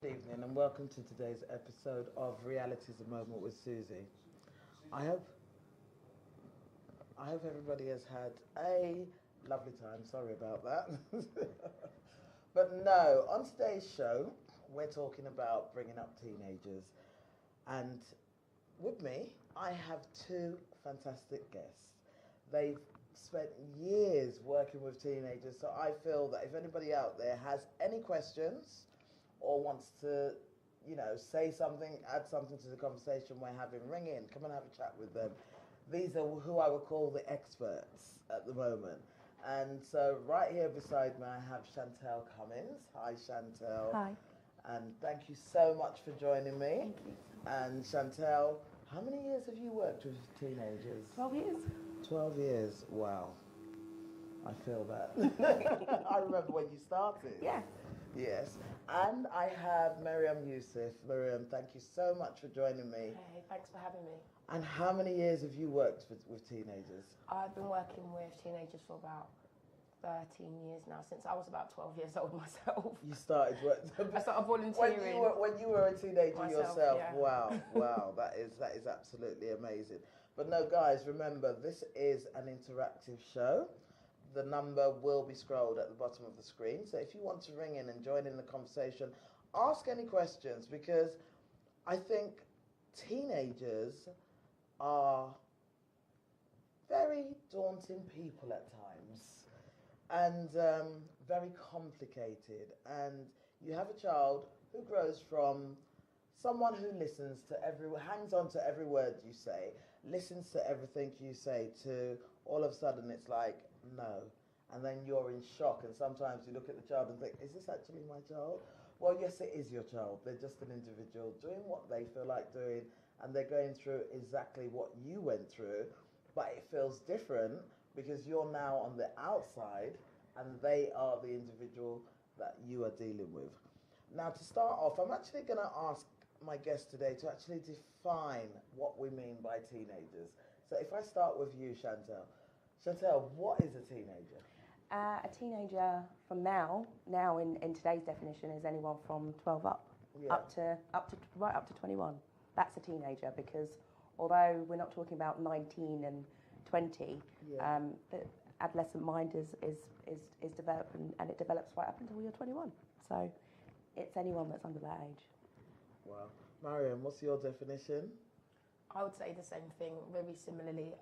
Good evening and welcome to today's episode of Reality's a Moment with Susie. I hope I hope everybody has had a lovely time. Sorry about that. But no, on today's show, we're talking about bringing up teenagers. And with me, I have two fantastic guests. They've spent years working with teenagers, so I feel that if anybody out there has any questions or wants to, say something, add something to the conversation we're having, ring in, come and have a chat with them. These are who I would call the experts at the moment. And so right here beside me, I have Chantel Cummins. Hi, Chantel. Hi. And thank you so much for joining me. Thank you. And Chantel, how many years have you worked with teenagers? 12 years. 12 years. Wow. I feel that. I remember when you started. Yeah. Yes. And I have Miriam Youssef. Miriam, thank you so much for joining me. Hey, thanks for having me. And how many years have you worked with teenagers? I've been working with teenagers for about 13 years now, since I was about 12 years old myself. You started work. I started volunteering. When you were a teenager Myself, yourself. yeah. Wow, that is absolutely amazing. But no, guys, remember this is an interactive show. The number will be scrolled at the bottom of the screen. So if you want to ring in and join in the conversation, ask any questions, because I think teenagers are very daunting people at times, and very complicated. And you have a child who grows from someone who listens to hangs on to every word you say, listens to everything you say, to all of a sudden it's like, no. And then you're in shock, and sometimes you look at the child and think, is this actually my child? Well, yes, it is your child. They're just an individual doing what they feel like doing, and they're going through exactly what you went through, but it feels different because you're now on the outside and they are the individual that you are dealing with. Now, to start off, I'm actually going to ask my guest today to actually define what we mean by teenagers. So if I start with you, Chantel. Chantel, what is a teenager? A teenager from now in today's definition is anyone from 12 up, Yeah. right up to 21. That's a teenager, because although we're not talking about 19 and 20, Yeah. the adolescent mind is developed, and it develops right up until you're 21. So it's anyone that's under that age. Wow. Mariam, what's your definition? I would say the same thing, very similarly.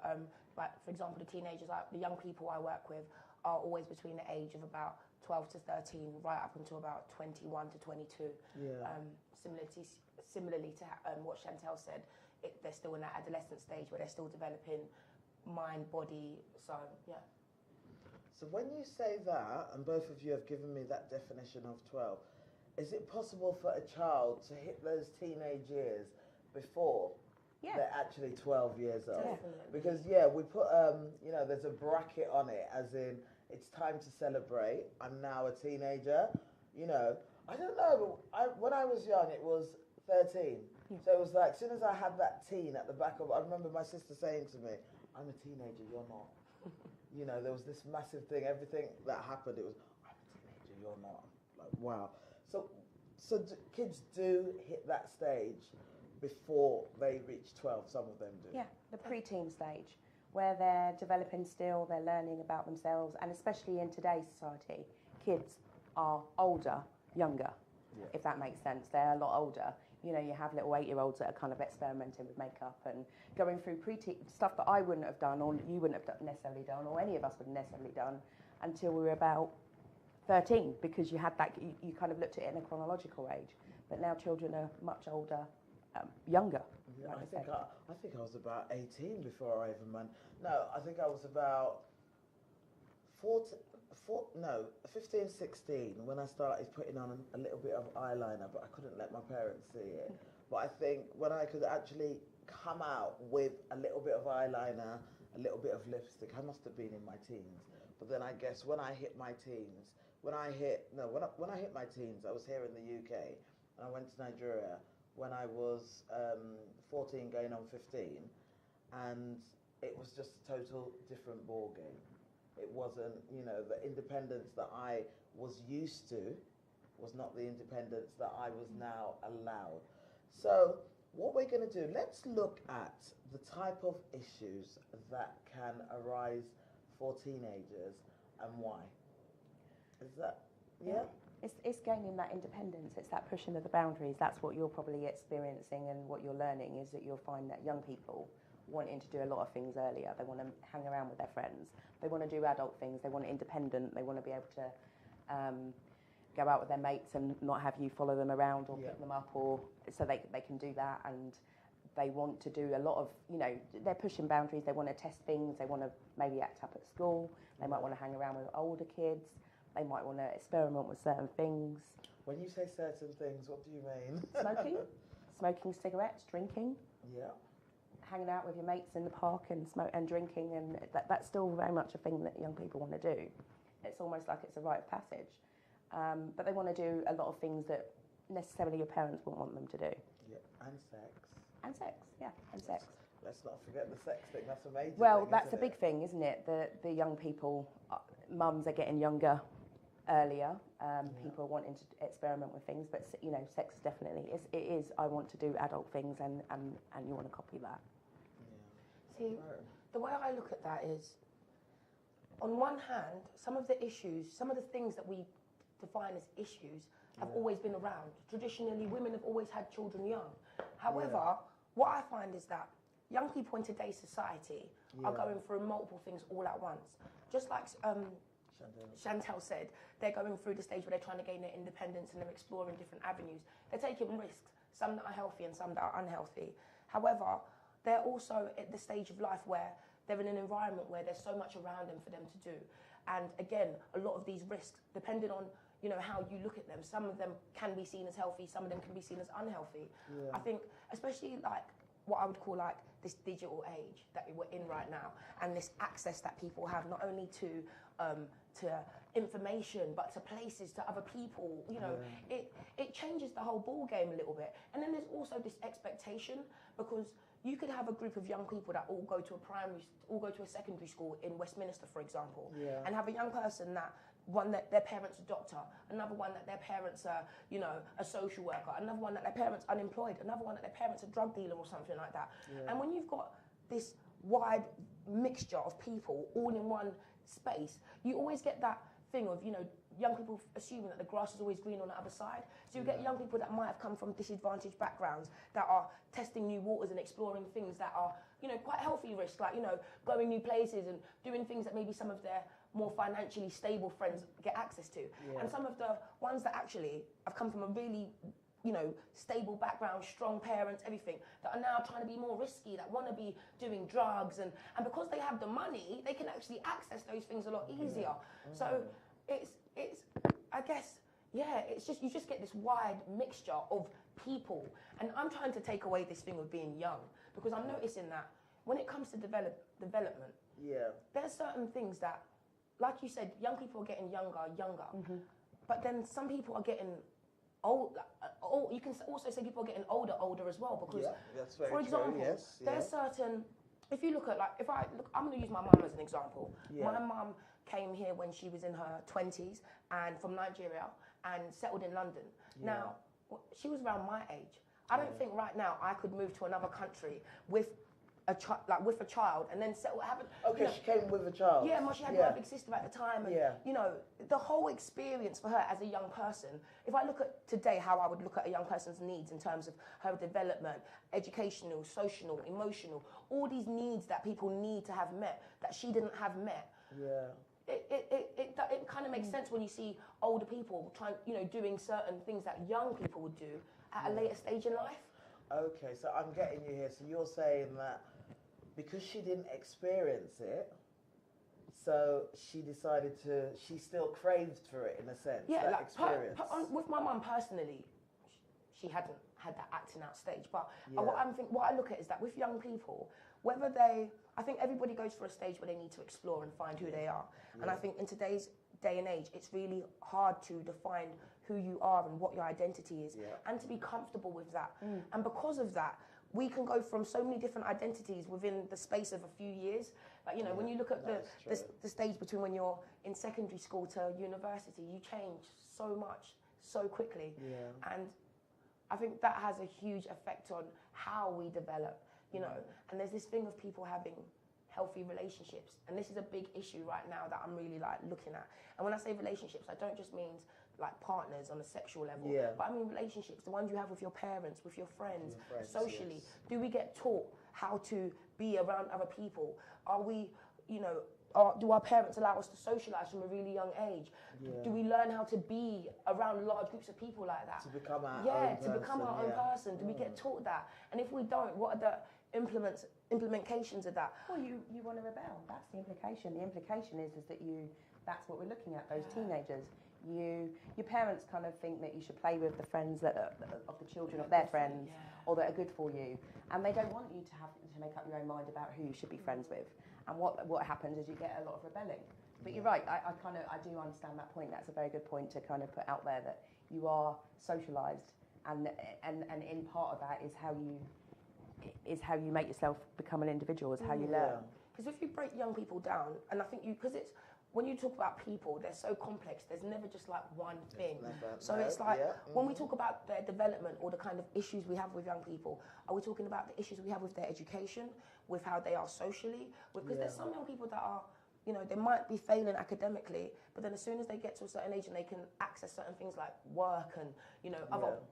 Like, for example, the teenagers, the young people I work with are always between the age of about 12 to 13, right up until about 21 to 22. Yeah. Similarly to what Chantel said, they're still in that adolescent stage where they're still developing mind, body. So, yeah. So when you say that, and both of you have given me that definition of 12, is it possible for a child to hit those teenage years before they're actually 12 years old? Definitely. Because, we put, there's a bracket on it, as in, it's time to celebrate. I'm now a teenager. I don't know, but when I was young, it was 13. Yeah. So it was like, as soon as I had that teen at the back of, I remember my sister saying to me, I'm a teenager, you're not. There was this massive thing, everything that happened, it was, I'm a teenager, you're not. Like, wow. So So kids do hit that stage before they reach 12. Some of them do. Yeah, the preteen stage, where they're developing still, they're learning about themselves, and especially in today's society, kids are older, younger, if that makes sense. They're a lot older. You know, you have little 8-year-olds that are kind of experimenting with makeup and going through preteen stuff that I wouldn't have done, or you wouldn't have necessarily done, or any of us would have necessarily done until we were about 13, because you had that, you kind of looked at it in a chronological age. But now children are much older, younger. Yeah, like I think I was about 18 before I even went. No, I think I was about 15, 16 when I started putting on a little bit of eyeliner, but I couldn't let my parents see it. But I think when I could actually come out with a little bit of eyeliner, a little bit of lipstick, I must have been in my teens. But then I guess when I hit my teens, when I hit my teens, I was here in the UK and I went to Nigeria when I was 14 going on 15, and it was just a total different ball game. It wasn't, the independence that I was used to was not the independence that I was now allowed. So what we're going to do, let's look at the type of issues that can arise for teenagers and why. Is that, yeah? It's gaining that independence. It's that pushing of the boundaries. That's what you're probably experiencing, and what you're learning is that you'll find that young people wanting to do a lot of things earlier. They want to hang around with their friends. They want to do adult things. They want independent. They want to be able to go out with their mates and not have you follow them around or pick them up, or so they can do that. And they want to do a lot of, they're pushing boundaries. They want to test things. They want to maybe act up at school. They might want to hang around with older kids. They might want to experiment with certain things. When you say certain things, what do you mean? Smoking cigarettes, drinking. Yeah. Hanging out with your mates in the park and drinking, and that's still very much a thing that young people want to do. It's almost like it's a rite of passage. But they want to do a lot of things that necessarily your parents wouldn't want them to do. Yeah, and sex. And sex, yeah, and sex. Let's not forget the sex thing. That's a major Well, thing, that's a isn't big thing, isn't it? The young people, mums are getting younger earlier. People are wanting to experiment with things, but sex is definitely it is. I want to do adult things, and you want to copy that. Yeah. See, the way I look at that is, on one hand, some of the issues, some of the things that we define as issues have always been around. Traditionally, women have always had children young. However, what I find is that young people in today's society are going through multiple things all at once. Just like Chantel said, they're going through the stage where they're trying to gain their independence and they're exploring different avenues. They're taking risks, some that are healthy and some that are unhealthy. However, they're also at the stage of life where they're in an environment where there's so much around them for them to do. And again, a lot of these risks, depending on how you look at them, some of them can be seen as healthy, some of them can be seen as unhealthy. I think, especially like what I would call like this digital age that we're in right now, and this access that people have not only to information but to places, to other people, it changes the whole ball game a little bit. And then there's also this expectation, because you could have a group of young people that all go to a secondary school in Westminster, for example, and have a young person one that their parents are a doctor, another one that their parents are, a social worker, another one that their parents are unemployed, another one that their parents are a drug dealer or something like that. And when you've got this wide mixture of people all in one space, you always get that thing of, young people assuming that the grass is always green on the other side. So you get young people that might have come from disadvantaged backgrounds that are testing new waters and exploring things that are, quite healthy risks, like, going new places and doing things that maybe some of their more financially stable friends get access to. And some of the ones that actually have come from a really, stable background, strong parents, everything, that are now trying to be more risky, that want to be doing drugs. And because they have the money, they can actually access those things a lot easier. So it's I guess, it's just, you just get this wide mixture of people. And I'm trying to take away this thing of being young, because I'm noticing that when it comes to development, there's certain things that, like you said, young people are getting younger, but then some people are getting old. You can also say people are getting older as well, because, that's very for example, true, there's certain. If you look at, I'm going to use my mum as an example. My mum came here when she was in her 20s and from Nigeria and settled in London. Now, she was around my age. I don't think right now I could move to another country with a child and then settle. Okay, you know, she came with a child. Yeah, she had my big sister at the time, and you know, the whole experience for her as a young person. If I look at today, how I would look at a young person's needs in terms of her development, educational, social, emotional, all these needs that people need to have met that she didn't have met. Yeah. It kind of makes sense when you see older people doing certain things that young people would do at a later stage in life. Okay, so I'm getting you here. So you're saying that because she didn't experience it, so she still craved for it in a sense, that experience. With my mum personally, she hadn't had that acting out stage. But what I look at is that with young people, I think everybody goes for a stage where they need to explore and find who they are. Yeah. And I think in today's day and age, it's really hard to define who you are and what your identity is, and to be comfortable with that. And because of that, we can go from so many different identities within the space of a few years. Like, when you look at the stage between when you're in secondary school to university, you change so much, so quickly. Yeah. And I think that has a huge effect on how we develop, and there's this thing of people having healthy relationships, and this is a big issue right now that I'm really looking at. And when I say relationships, I don't just mean like partners on a sexual level, but I mean relationships, the ones you have with your parents, with your friends, socially. Yes. Do we get taught how to be around other people? Are we, do our parents allow us to socialise from a really young age? Yeah. Do we learn how to be around large groups of people like that? To become our own person. Become our own person. Do we get taught that? And if we don't, what are the implementations of that? Well, you want to rebel. That's the implication. The implication is that that's what we're looking at, those teenagers. Your parents kind of think that you should play with the friends of the children of their friends, or that are good for you, and they don't want you to have to make up your own mind about who you should be friends with. And what happens is you get a lot of rebelling. But you're right. I do understand that point. That's a very good point to kind of put out there, that you are socialised, and in part of that is how you make yourself become an individual, is how you learn. Because if you break young people down, and I think when you talk about people, they're so complex. There's never just like one thing. It's like when we talk about their development or the kind of issues we have with young people, are we talking about the issues we have with their education, with how they are socially? Because there's some young people that are, they might be failing academically, but then as soon as they get to a certain age and they can access certain things like work and,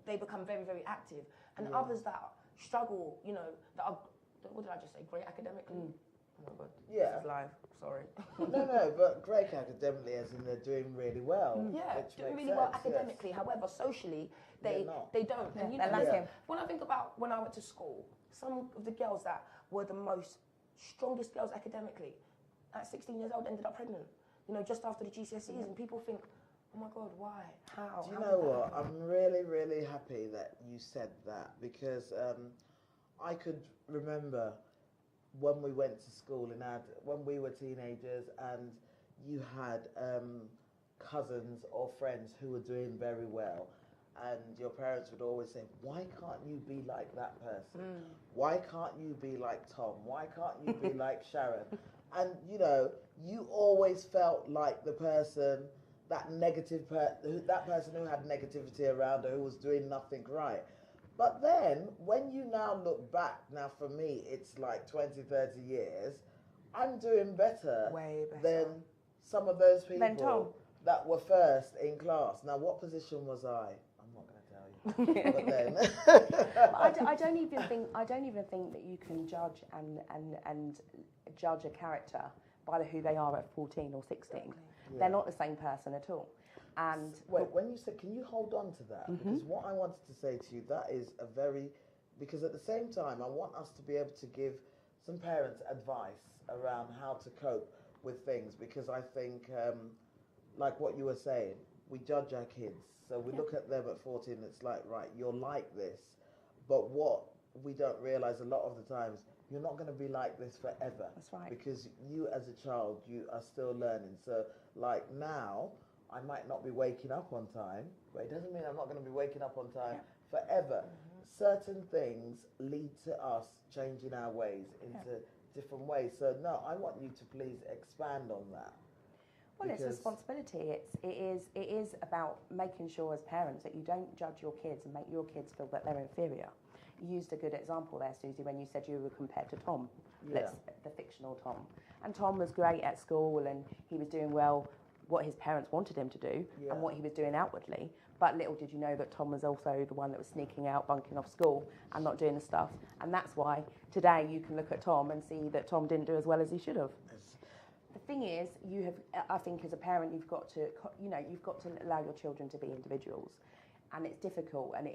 they become very, very active. And others that struggle, that are, what did I just say, great academically? Oh my God. Yeah. This is live. Sorry. No, but great academically, as in they're doing really well. Yeah, doing really well academically. However, socially, they don't. And when I think about when I went to school, some of the girls that were the most strongest girls academically, at 16 years old, ended up pregnant. Just after the GCSEs, and people think, oh my God, why? How? Do you know what? I'm really, really happy that you said that, because I could remember when we went to school when we were teenagers, and you had cousins or friends who were doing very well, and your parents would always say, why can't you be like that person? Why can't you be like Tom? Why can't you be like Sharon? And you always felt like the person, that person who had negativity around her, who was doing nothing right. But then, when you now look back, now for me, it's like 20, 30 years, I'm doing better, than some of those people that were first in class. Now, what position was I? I'm not going to tell you. But then... I don't even think that you can judge and judge a character by who they are at 14 or 16. Yeah. They're not the same person at all. And wait, when you said, can you hold on to that? Because what I wanted to say to you, that is because at the same time, I want us to be able to give some parents advice around how to cope with things, because I think, like what you were saying, we judge our kids. So we look at them at 14, it's like, right, you're like this. But what we don't realize a lot of the times, you're not going to be like this forever. That's right. Because you as a child, you are still learning. So like now, I might not be waking up on time, but it doesn't mean I'm not going to be waking up on time forever. Certain things lead to us changing our ways into different ways. So no, I want you to please expand on that. Well, it's a responsibility. It is about making sure as parents that you don't judge your kids and make your kids feel that they're inferior. You used a good example there, Susie, when you said you were compared to Tom, the fictional Tom. And Tom was great at school and he was doing well what his parents wanted him to do and what he was doing outwardly. But little did you know that Tom was also the one that was sneaking out, bunking off school and not doing the stuff. And that's why today you can look at Tom and see that Tom didn't do as well as he should have. The thing is, I think as a parent, you've got to allow your children to be individuals. And it's difficult, and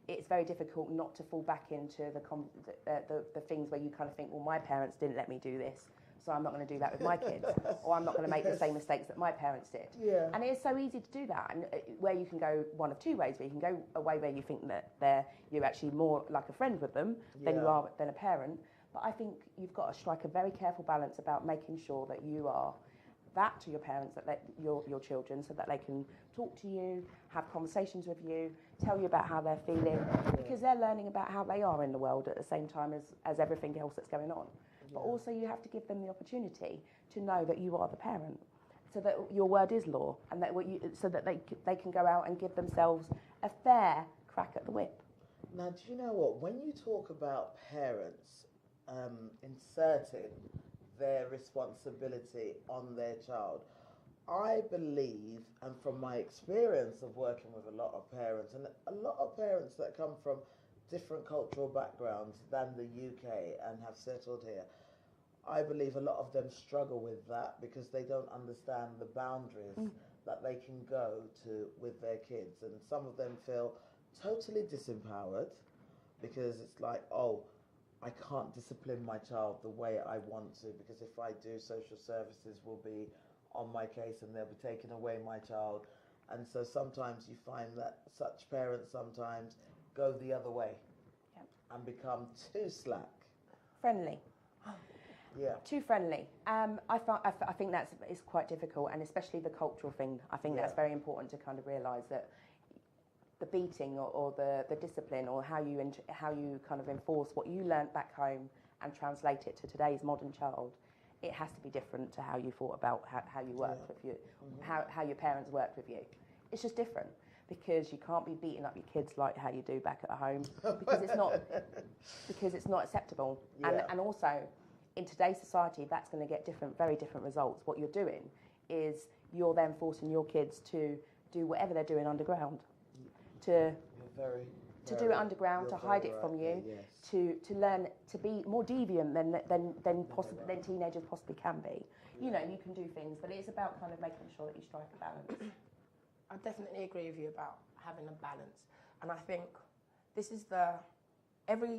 it's very difficult not to fall back into the things where you kind of think, well, my parents didn't let me do this, so I'm not going to do that with my kids, or I'm not going to make the same mistakes that my parents did. Yeah. And it is so easy to do that, and where you can go one of two ways. Where you can go a way where you think that you're actually more like a friend with them than you are than a parent. But I think you've got to strike a very careful balance about making sure that you are that to your parents, your children, so that they can talk to you, have conversations with you, tell you about how they're feeling, because they're learning about how they are in the world at the same time as everything else that's going on. But also you have to give them the opportunity to know that you are the parent, so that your word is law, and that so that they can go out and give themselves a fair crack at the whip. Now, do you know what? When you talk about parents inserting their responsibility on their child, I believe, and from my experience of working with a lot of parents, and a lot of parents that come from different cultural backgrounds than the UK and have settled here, I believe a lot of them struggle with that because they don't understand the boundaries that they can go to with their kids. And some of them feel totally disempowered because it's like, oh, I can't discipline my child the way I want to, because if I do, social services will be on my case and they'll be taking away my child. And so sometimes you find that such parents sometimes go the other way and become too slack. Friendly. Yeah. Too friendly. I think it's quite difficult, and especially the cultural thing. I think that's very important to kind of realise that the beating or the discipline, or how you kind of enforce what you learnt back home and translate it to today's modern child, it has to be different to how you thought about how you worked with you, how your parents worked with you. It's just different, because you can't be beating up your kids like how you do back at home, because it's not acceptable. And also, in today's society, that's going to get very different results. What you're doing is you're then forcing your kids to do whatever they're doing underground, to do it underground, to hide it from you, to learn to be more deviant than teenagers possibly can be. You know, you can do things, but it's about kind of making sure that you strike a balance. I definitely agree with you about having a balance, and I think this is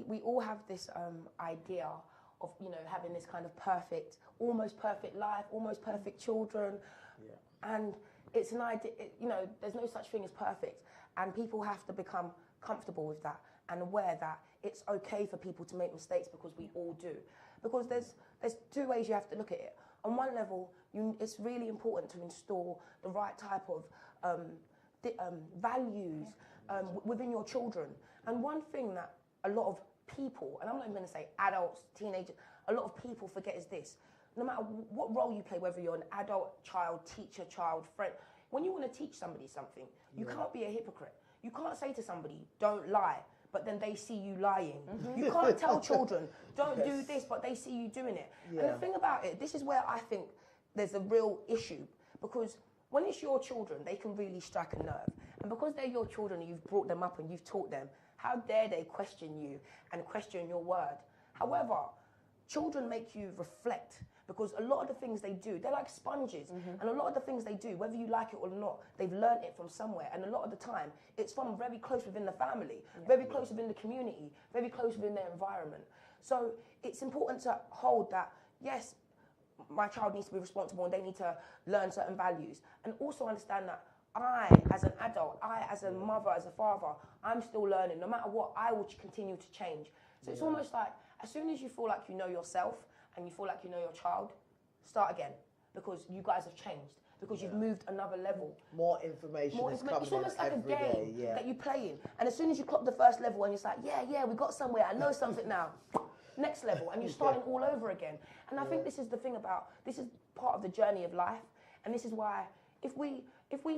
we all have this idea of, you know, having this kind of almost perfect life, almost perfect children, and it's an idea. You know, there's no such thing as perfect, and people have to become comfortable with that and aware that it's okay for people to make mistakes, because we all do. Because there's two ways you have to look at it. On one level, it's really important to install the right type of values within your children. And one thing that a lot of people, and I'm not even going to say adults, teenagers, a lot of people forget is this: no matter what role you play, whether you're an adult, child, teacher, child, friend, when you want to teach somebody something, you can't be a hypocrite. You can't say to somebody, don't lie, but then they see you lying. You can't tell children, don't do this, but they see you doing it. And the thing about it, this is where I think there's a real issue, because when it's your children, they can really strike a nerve. And because they're your children and you've brought them up and you've taught them, how dare they question you and question your word? However, children make you reflect, because a lot of the things they do, they're like sponges. And a lot of the things they do, whether you like it or not, they've learned it from somewhere. And a lot of the time, it's from very close within the family, very close within the community, very close within their environment. So it's important to hold that, yes, my child needs to be responsible and they need to learn certain values. And also understand that I, as an adult, I, as a mother, as a father, I'm still learning. No matter what, I will continue to change. So it's almost like, as soon as you feel like you know yourself and you feel like you know your child, start again, because you guys have changed, because you've moved another level. More information is coming. It's almost like a every game day, that you play in. And as soon as you clock the first level and it's like, we got somewhere, I know something now. Next level, and you're starting all over again. And I think this is the thing this is part of the journey of life. And this is why if we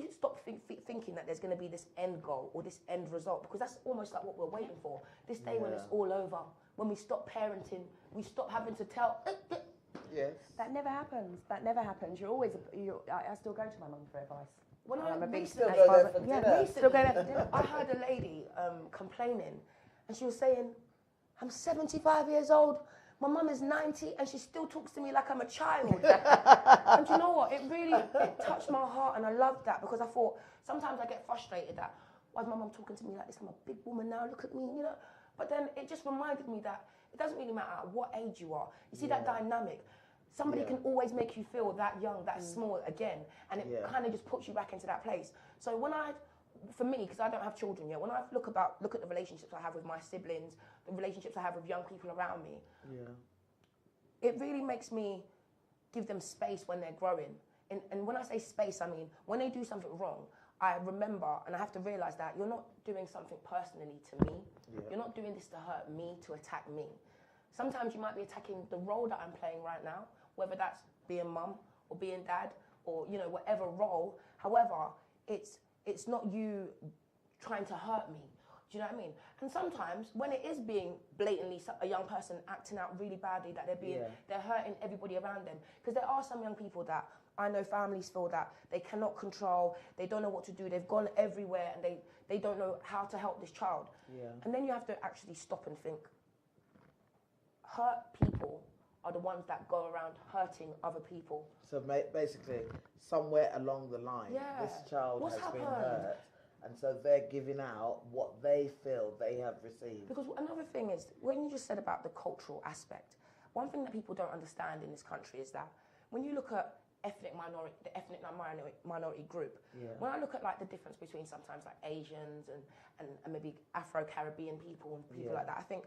stop thinking that there's going to be this end goal or this end result, because that's almost like what we're waiting for, this day when it's all over, when we stop parenting, we stop having to tell. Yes. That never happens. That never happens. You're always. I still go to my mum for advice. When I'm a big still as go far there as- for yeah, dinner. still go there for dinner. I heard a lady complaining, and she was saying, I'm 75 years old, my mum is 90, and she still talks to me like I'm a child. And you know what? It touched my heart, and I loved that, because I thought, sometimes I get frustrated that, why is my mum talking to me like this? I'm a big woman now, look at me, you know. But then it just reminded me that it doesn't really matter at what age you are. You see that dynamic. Somebody can always make you feel that young, that small again, and it kind of just puts you back into that place. So for me, because I don't have children yet, when I look at the relationships I have with my siblings, the relationships I have with young people around me, it really makes me give them space when they're growing. And when I say space, I mean, when they do something wrong, I remember, and I have to realise that you're not doing something personally to me. You're not doing this to hurt me, to attack me. Sometimes you might be attacking the role that I'm playing right now, whether that's being mum or being dad or, you know, whatever role. However, it's not you trying to hurt me. Do you know what I mean? And sometimes when it is being blatantly a young person acting out really badly, that they're hurting everybody around them. Because there are some young people that I know families feel that they cannot control, they don't know what to do, they've gone everywhere and they don't know how to help this child. And then you have to actually stop and think, hurt people are the ones that go around hurting other people. So basically, somewhere along the line, this child has been hurt, and so they're giving out what they feel they have received. Because another thing is, when you just said about the cultural aspect, one thing that people don't understand in this country is that when you look at the ethnic minority group, when I look at like the difference between sometimes like Asians and maybe Afro-Caribbean people and people like that, I think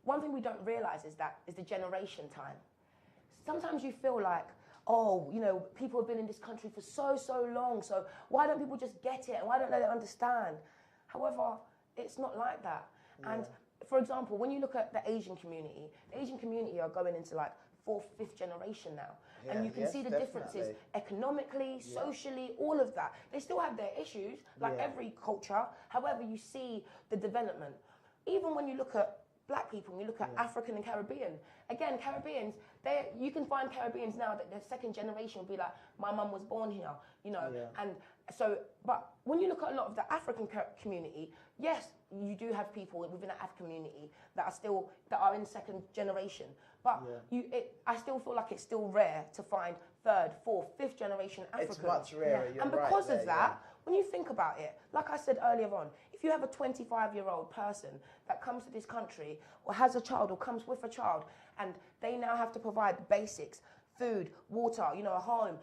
one thing we don't realise is the generation time. Sometimes you feel like, oh, you know, people have been in this country for so long, so why don't people just get it and why don't they understand? However, it's not like that. And for example, when you look at the Asian community are going into like 4th, 5th generation now. And you can see the differences economically, socially, all of that. They still have their issues, like every culture. However, you see the development. Even when you look at Black people, and you look at African and Caribbean. Again, Caribbeans, you can find Caribbeans now that their second generation will be like, my mum was born here, you know. And so, but when you look at a lot of the African community, yes, you do have people within the African community that are in second generation. But I still feel like it's still rare to find 3rd, 4th, 5th generation Africans. It's much rarer. You're and because of that, when you think about it, like I said earlier on, if you have a 25-year-old person that comes to this country or has a child or comes with a child and they now have to provide the basics, food, water, you know, a home,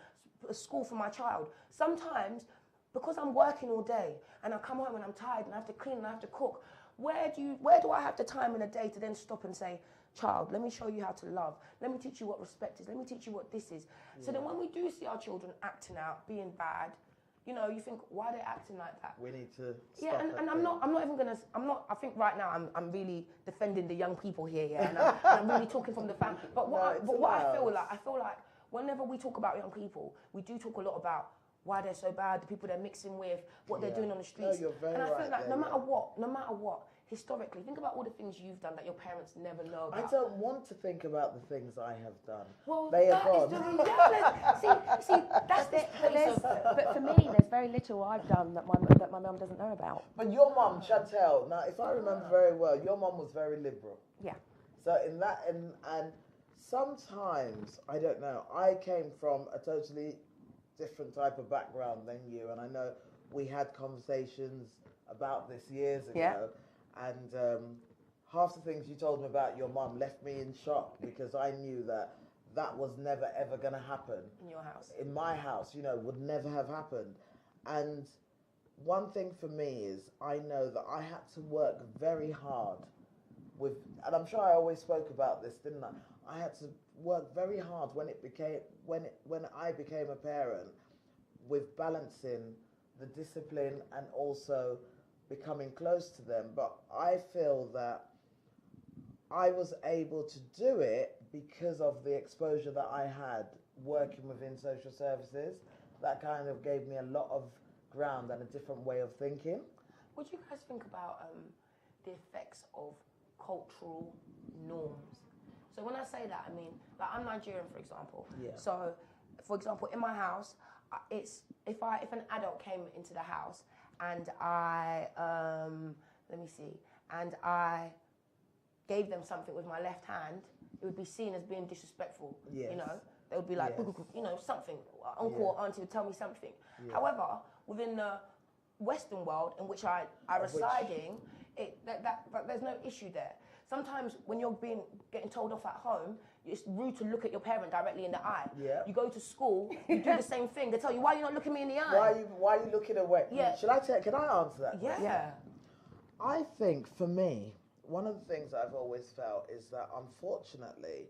a school for my child, sometimes because I'm working all day and I come home and I'm tired and I have to clean and I have to cook, where do I have the time in a day to then stop and say, child, let me show you how to love. Let me teach you what respect is. Let me teach you what this is. So then when we do see our children acting out, being bad, you know, you think, why are they acting like that? We need to stop and I think right now I'm really defending the young people here, and I'm really talking from the family. But I feel like whenever we talk about young people, we do talk a lot about why they're so bad, the people they're mixing with, what they're doing on the streets. No, you're very and I feel right like there, no matter what, historically, think about all the things you've done that your parents never know about. I don't want to think about the things I have done. Well, they are that gone. is the reality. see, that's the place of... But for me, there's very little I've done that my mum doesn't know about. But your mum, Chantel, now if I remember very well, your mum was very liberal. Yeah. So in that, and sometimes, I don't know, I came from a totally different type of background than you, and I know we had conversations about this years ago. Yeah. And half the things you told me about your mum left me in shock because I knew that was never ever going to happen. In your house. In my house, you know, would never have happened. And one thing for me is I know that I had to work very hard and I'm sure I always spoke about this, didn't I? I had to work very hard when I became a parent with balancing the discipline and also becoming close to them. But I feel that I was able to do it because of the exposure that I had working within social services that kind of gave me a lot of ground and a different way of thinking. What do you guys think about the effects of cultural norms? So when I say that, I mean, like I'm Nigerian, for example. Yeah. So, for example, in my house, it's if an adult came into the house and I gave them something with my left hand, it would be seen as being disrespectful. Yes. You know, they would be like, Yes. you know, something. Uncle or auntie would tell me something. Yeah. However, within the Western world in which I reside in, there's no issue there. Sometimes when you're getting told off at home, it's rude to look at your parent directly in the eye. Yeah. You go to school, you do the same thing. They tell you, why are you not looking me in the eye? Why are you looking away? Yeah. Can I answer that? Yeah. Yeah. I think for me, one of the things I've always felt is that unfortunately,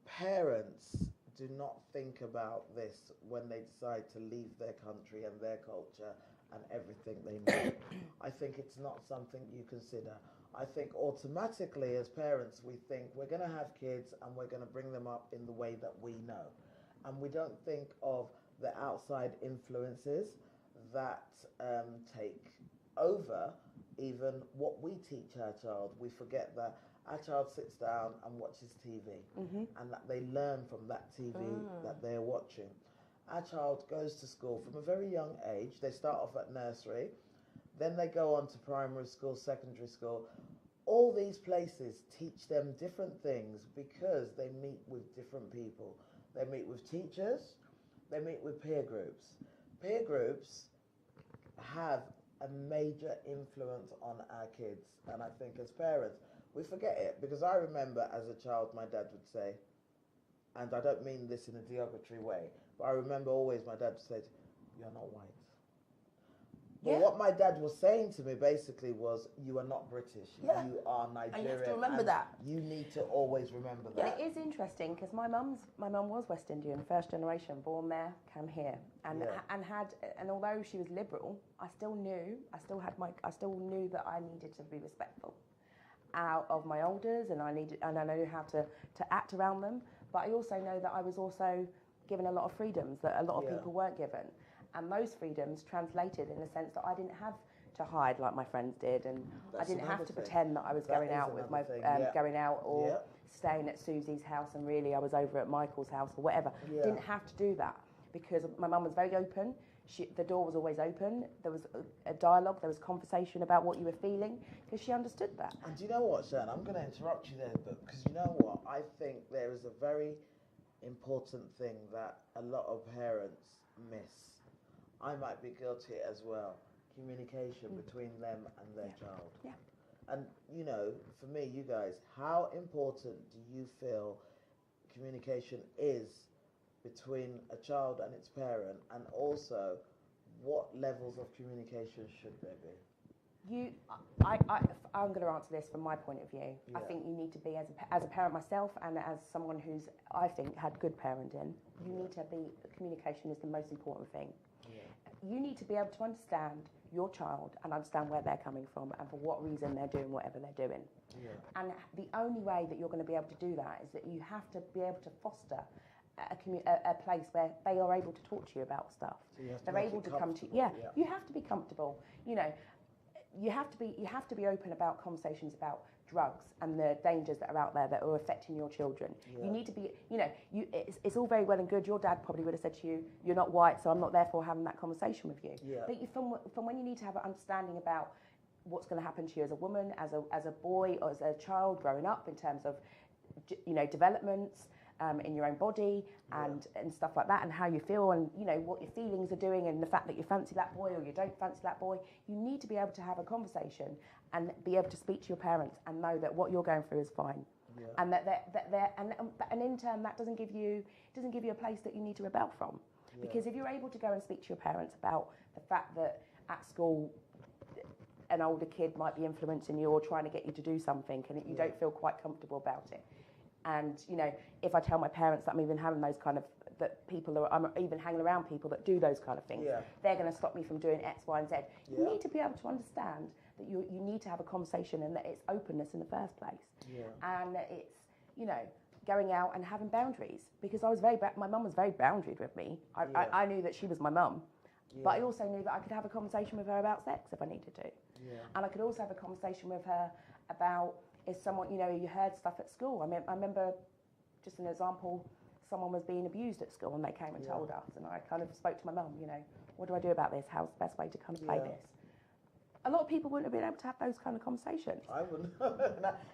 parents do not think about this when they decide to leave their country and their culture and everything they know. I think it's not something you consider. I think automatically as parents we think we're going to have kids and we're going to bring them up in the way that we know. And we don't think of the outside influences that take over even what we teach our child. We forget that our child sits down and watches TV and that they learn from that TV that they're watching. Our child goes to school from a very young age. They start off at nursery, then they go on to primary school, secondary school. All these places teach them different things because they meet with different people. They meet with teachers, they meet with peer groups. Peer groups have a major influence on our kids, and I think as parents, we forget it, because I remember as a child my dad would say, and I don't mean this in a derogatory way, but I remember always my dad said, "You're not white." But Yeah. what my dad was saying to me basically was, "You are not British. Yeah. You are Nigerian. And you have to remember and that. You need to always remember But that." it is interesting because my mum was West Indian, first generation, born there, came here, and Yeah. and although she was liberal, I still knew that I needed to be respectful out of my elders, and I know how to act around them. But I also know that I was also given a lot of freedoms that a lot of Yeah. people weren't given, and those freedoms translated in the sense that I didn't have to hide like my friends did, and I That's didn't have another to thing. pretend that I was That going is out with my another thing, yeah. going out or Yeah. staying at Susie's house and really I was over at Michael's house or whatever. Yeah. Didn't have to do that because my mum was very open. The door was always open. There was a dialogue. There was conversation about what you were feeling because she understood that. And do you know what, Sharon? I'm going to interrupt you there, but because you know what? I think there is a very important thing that a lot of parents miss. I might be guilty as well. Communication between them and their child. Yeah. And, you know, for me, you guys, how important do you feel communication is between a child and its parent, and also what levels of communication should there be? I'm going to answer this from my point of view. I Yeah. think you need to be, as a parent myself and as someone who's, I think, had good parenting, you need to be, communication is the most important thing. Yeah. You need to be able to understand your child and understand where they're coming from and for what reason they're doing whatever they're doing. Yeah. And the only way that you're going to be able to do that is that you have to be able to foster a place where they are able to talk to you about stuff. So you have to They're make able it to come to you. comfortable, Yeah, you have to be comfortable. You know, you have to be open about conversations about drugs and the dangers that are out there that are affecting your children. Yeah. You need to be, you know, it's all very well and good. Your dad probably would have said to you, "You're not white, so I'm not therefore having that conversation with you." Yeah. But from when you need to have an understanding about what's going to happen to you as a woman, as a boy, or as a child growing up in terms of, you know, developments in your own body and stuff like that, and how you feel, and you know what your feelings are doing, and the fact that you fancy that boy or you don't fancy that boy. You need to be able to have a conversation and be able to speak to your parents and know that what you're going through is fine, and and in turn that doesn't give you a place that you need to rebel from, because if you're able to go and speak to your parents about the fact that at school an older kid might be influencing you or trying to get you to do something and you don't feel quite comfortable about it. And, you know, if I tell my parents that I'm even having those kind of, I'm even hanging around people that do those kind of things, they're going to stop me from doing X, Y, and Z. You need to be able to understand that you need to have a conversation and that it's openness in the first place. Yeah. And it's, you know, going out and having boundaries, because I was my mum was very boundaried with me. I knew that she was my mum, but I also knew that I could have a conversation with her about sex if I needed to. And I could also have a conversation with her about if someone, you heard stuff at school. I remember, just an example, someone was being abused at school and they came and told us, and I kind of spoke to my mum, what do I do about this? How's the best way to kind of play this? A lot of people wouldn't have been able to have those kind of conversations. I wouldn't.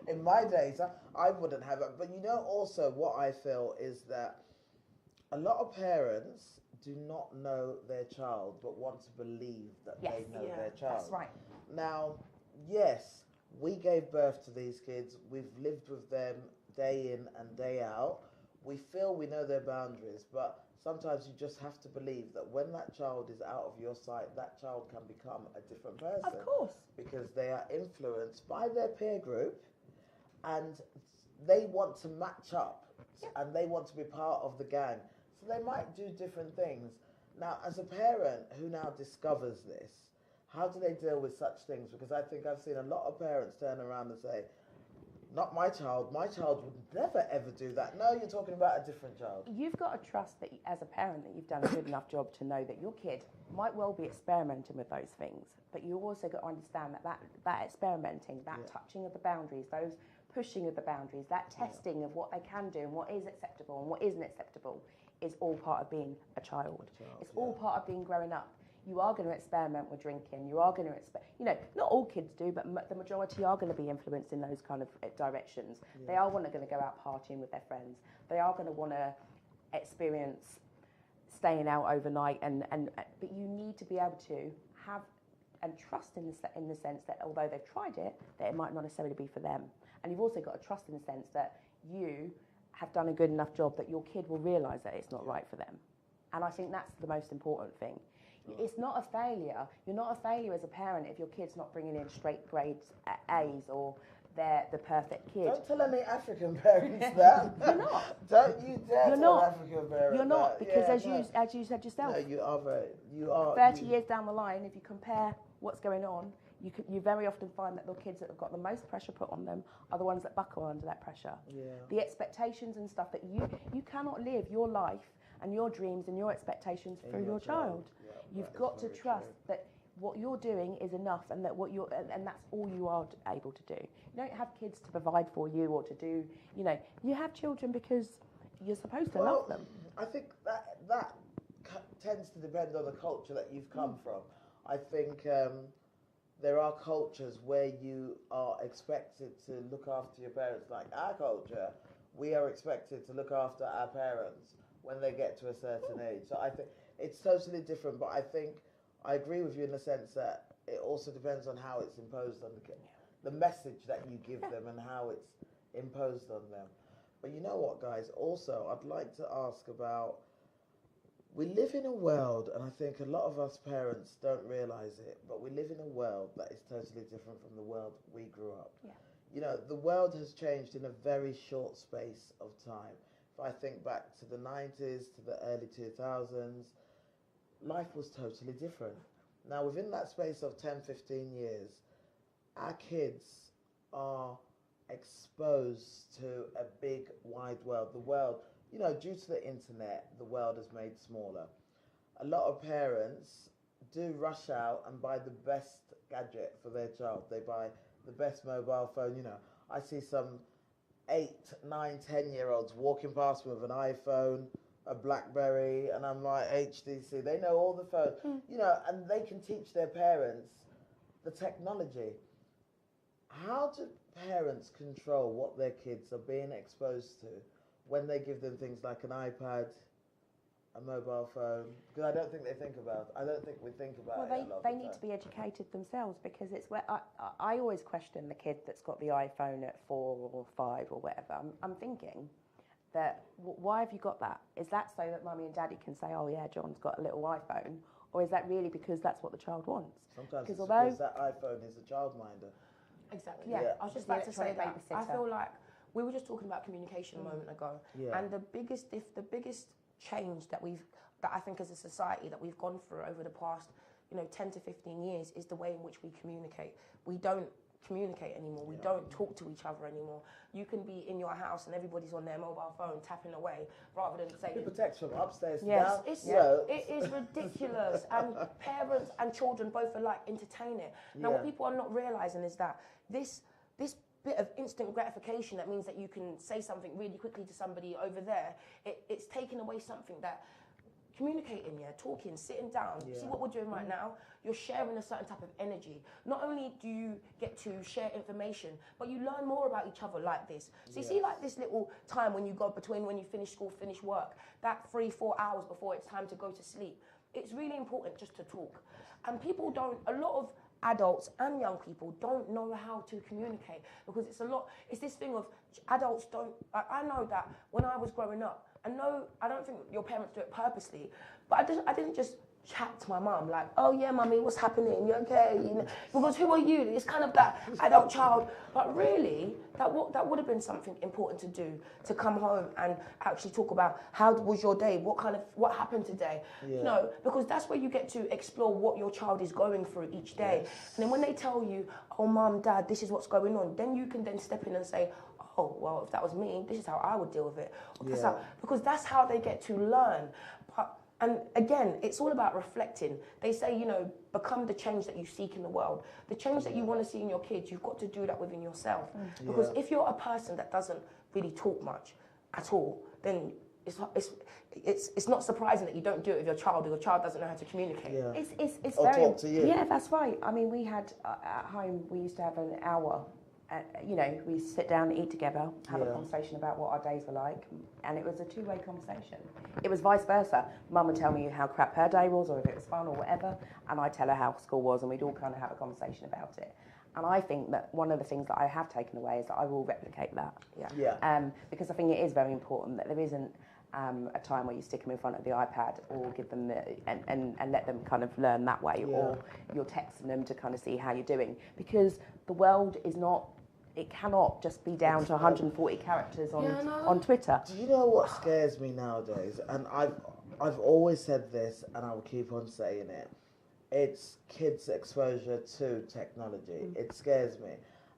In my days, I wouldn't have it. But also what I feel is that a lot of parents do not know their child, but want to believe that they know their child. That's right. Now, yes, we gave birth to these kids. We've lived with them day in and day out. We feel we know their boundaries, but sometimes you just have to believe that when that child is out of your sight, that child can become a different person. Of course. Because they are influenced by their peer group and they want to match up and they want to be part of the gang. So they might do different things. Now, as a parent who now discovers this, how do they deal with such things? Because I think I've seen a lot of parents turn around and say, not my child would never ever do that. No, you're talking about a different child. You've got to trust that as a parent that you've done a good enough job to know that your kid might well be experimenting with those things, but you also got to understand that experimenting, that touching of the boundaries, those pushing of the boundaries, that testing of what they can do and what is acceptable and what isn't acceptable is all part of being a child. It's all part of being growing up. You are going to experiment with drinking. You are going to not all kids do, but the majority are going to be influenced in those kind of directions. They are going to go out partying with their friends. They are going to want to experience staying out overnight, but you need to be able to have and trust in the sense that although they've tried it, that it might not necessarily be for them. And you've also got to trust in the sense that you have done a good enough job that your kid will realise that it's not right for them. And I think that's the most important thing. It's not a failure. You're not a failure as a parent if your kid's not bringing in straight grades, A's, or they're the perfect kid. Don't tell any African parents that. You're not. Don't you dare You're tell not. African parents You're not, that. because as you said yourself, No, you are 30 years down the line, if you compare what's going on, you very often find that the kids that have got the most pressure put on them are the ones that buckle under that pressure. The expectations and stuff that you cannot live your life and your dreams and your expectations through your child. You've got to trust that what you're doing is enough, and that and that's all you are able to do. You don't have kids to provide for you or to do. You have children because you're supposed to love them. I think that tends to depend on the culture that you've come from. I think there are cultures where you are expected to look after your parents. Like our culture, we are expected to look after our parents when they get to a certain age. So I think it's totally different, but I think I agree with you in the sense that it also depends on how it's imposed on the kid, the message that you give them and how it's imposed on them. But you know what, guys? Also, I'd like to ask about, we live in a world, and I think a lot of us parents don't realise it, but we live in a world that is totally different from the world we grew up. The world has changed in a very short space of time. If I think back to the 90s, to the early 2000s, life was totally different. Now, within that space of 10, 15 years, our kids are exposed to a big, wide world. The world, due to the internet, the world is made smaller. A lot of parents do rush out and buy the best gadget for their child. They buy the best mobile phone. I see some 8, 9, 10-year-olds walking past me with an iPhone, a BlackBerry, and I'm like, HTC. They know all the phones, and they can teach their parents the technology. How do parents control what their kids are being exposed to when they give them things like an iPad, a mobile phone? Because I don't think they think about it. I don't think we think about it. Well, they need to be educated themselves, because it's where I always question the kid that's got the iPhone at 4 or 5 or whatever. I'm thinking that why have you got that? Is that so that mummy and daddy can say, oh yeah, John's got a little iPhone? Or is that really because that's what the child wants? Sometimes it's because that iPhone is a childminder. Exactly. Yeah. I was just about to say that. I babysitter. feel like we were just talking about communication a moment ago, and the biggest change that I think as a society that we've gone through over the past 10 to 15 years is the way in which we communicate. We don't communicate anymore. We don't talk to each other anymore. You can be in your house and everybody's on their mobile phone tapping away rather than saying... People text from upstairs to Yes. down. It is ridiculous. And parents and children both are like entertain it. Now, what people are not realising is that this bit of instant gratification that means that you can say something really quickly to somebody over there, it's taken away something that... Communicating, talking, sitting down. See what we're doing right now? You're sharing a certain type of energy. Not only do you get to share information, but you learn more about each other like this. So you see like this little time when you go between when you finish school, finish work, that 3-4 hours before it's time to go to sleep. It's really important just to talk. And people don't, a lot of adults and young people don't know how to communicate because it's this thing of adults don't, I know that when I was growing up, I don't think your parents do it purposely, but I didn't just chat to my mum like, oh yeah, mummy, what's happening? You okay? You know, because who are you? It's kind of that adult child. But really, that would have been something important to do, to come home and actually talk about how was your day? What happened today? Yeah. You know, because that's where you get to explore what your child is going through each day. Yes. And then when they tell you, oh, mum, dad, this is what's going on, then you can then step in and say, oh, well, if that was me, this is how I would deal with it. Because that's how they get to learn. And again, it's all about reflecting. They say, you know, become the change that you seek in the world. The change that you want to see in your kids, you've got to do that within yourself. Because if you're a person that doesn't really talk much at all, then it's not surprising that you don't do it with your child, or your child doesn't know how to communicate. Yeah. It's I'll very... talk to you. Yeah, that's right. I mean, we had, at home, we used to have an hour. You know, we sit down, eat together, have a conversation about what our days were like, and it was a two-way conversation. It was vice versa. Mum would tell me how crap her day was, or if it was fun or whatever, and I'd tell her how school was, and we'd all kind of have a conversation about it. And I think that one of the things that I have taken away is that I will replicate that. Because I think it is very important that there isn't a time where you stick them in front of the iPad or give them and let them kind of learn that way, or you're texting them to kind of see how you're doing, because the world is not... It cannot just be down to 140 characters on Twitter. Do you know what scares me nowadays? And I've always said this, and I will keep on saying it. It's kids' exposure to technology. It scares me.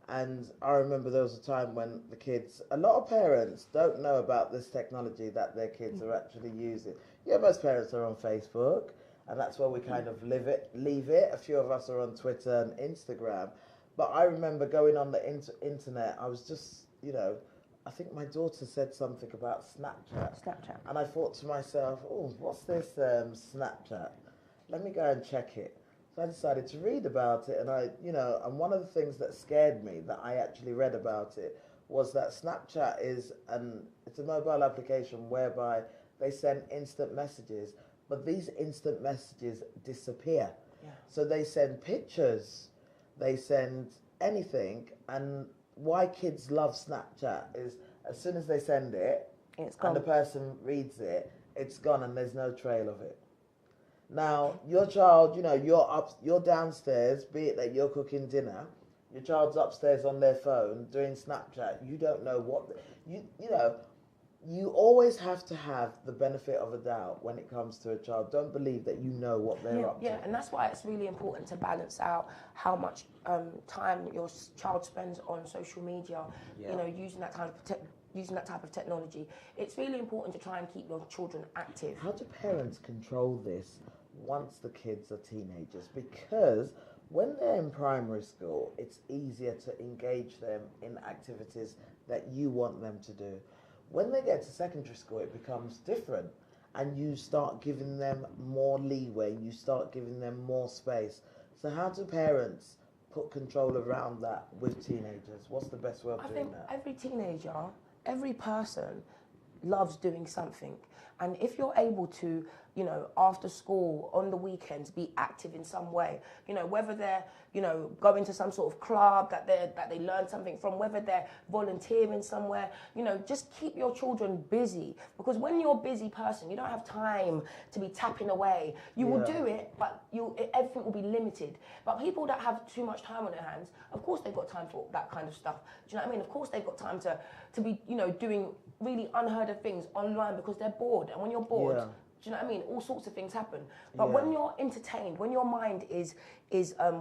And I remember there was a time when the kids, a lot of parents don't know about this technology that their kids are actually using. Yeah, most parents are on Facebook, and that's where we kind of leave it. A few of us are on Twitter and Instagram. But I remember going on the internet, I was just, you know, I think my daughter said something about Snapchat. And I thought to myself, oh, what's this Snapchat? Let me go and check it. So I decided to read about it, and and one of the things that scared me that I actually read about it was that Snapchat it's a mobile application whereby they send instant messages, but these instant messages disappear. Yeah. So they send pictures, they send anything, and why kids love Snapchat is as soon as they send it, it's gone. And the person reads it, it's gone and there's no trail of it. Now, your child, you know, you're downstairs, be it that you're cooking dinner, your child's upstairs on their phone doing Snapchat, you don't know what, you always have to have the benefit of a doubt when it comes to a child. Don't believe that you know what they're up to. Yeah, and that's why it's really important to balance out how much time your child spends on social media, you know, using that type of technology. It's really important to try and keep your children active. How do parents control this once the kids are teenagers? Because when they're in primary school, it's easier to engage them in activities that you want them to do. When they get to secondary school, it becomes different, and you start giving them more leeway, you start giving them more space. So how do parents put control around that with teenagers? What's the best way of doing that? I think every teenager, every person loves doing something. And if you're able to, you know, after school, on the weekends, be active in some way, you know, whether they're, you know, going to some sort of club that they learn something from, whether they're volunteering somewhere, you know, just keep your children busy. Because when you're a busy person, you don't have time to be tapping away. You will do it, but everything will be limited. But people that have too much time on their hands, of course they've got time for that kind of stuff. Do you know what I mean? Of course they've got time to be, you know, doing really unheard of things online because they're bored. And when you're bored, Do you know what I mean? All sorts of things happen. But when you're entertained, when your mind is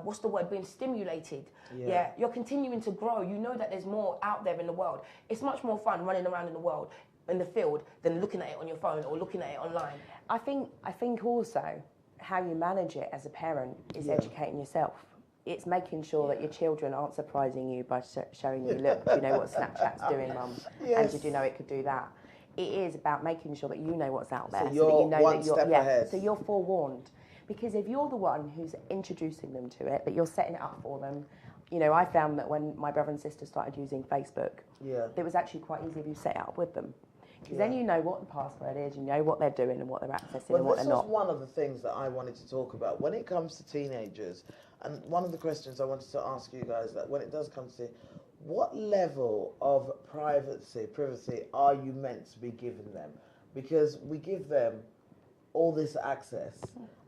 what's the word, being stimulated, you're continuing to grow. You know that there's more out there in the world. It's much more fun running around in the world, in the field, than looking at it on your phone or looking at it online. I think also how you manage it as a parent is educating yourself. It's making sure that your children aren't surprising you by showing you, look, do you know what Snapchat's doing, Mum? And did you know it could do that? It is about making sure that you know what's out there, so that you know that you're ahead. So you're forewarned. Because if you're the one who's introducing them to it, that you're setting it up for them, you know, I found that when my brother and sister started using Facebook, it was actually quite easy if you set it up with them. Because then you know what the password is, you know what they're doing and what they're accessing and what they're not. This was one of the things that I wanted to talk about when it comes to teenagers. And one of the questions I wanted to ask you guys, that when it does come to what level of privacy are you meant to be giving them? Because we give them all this access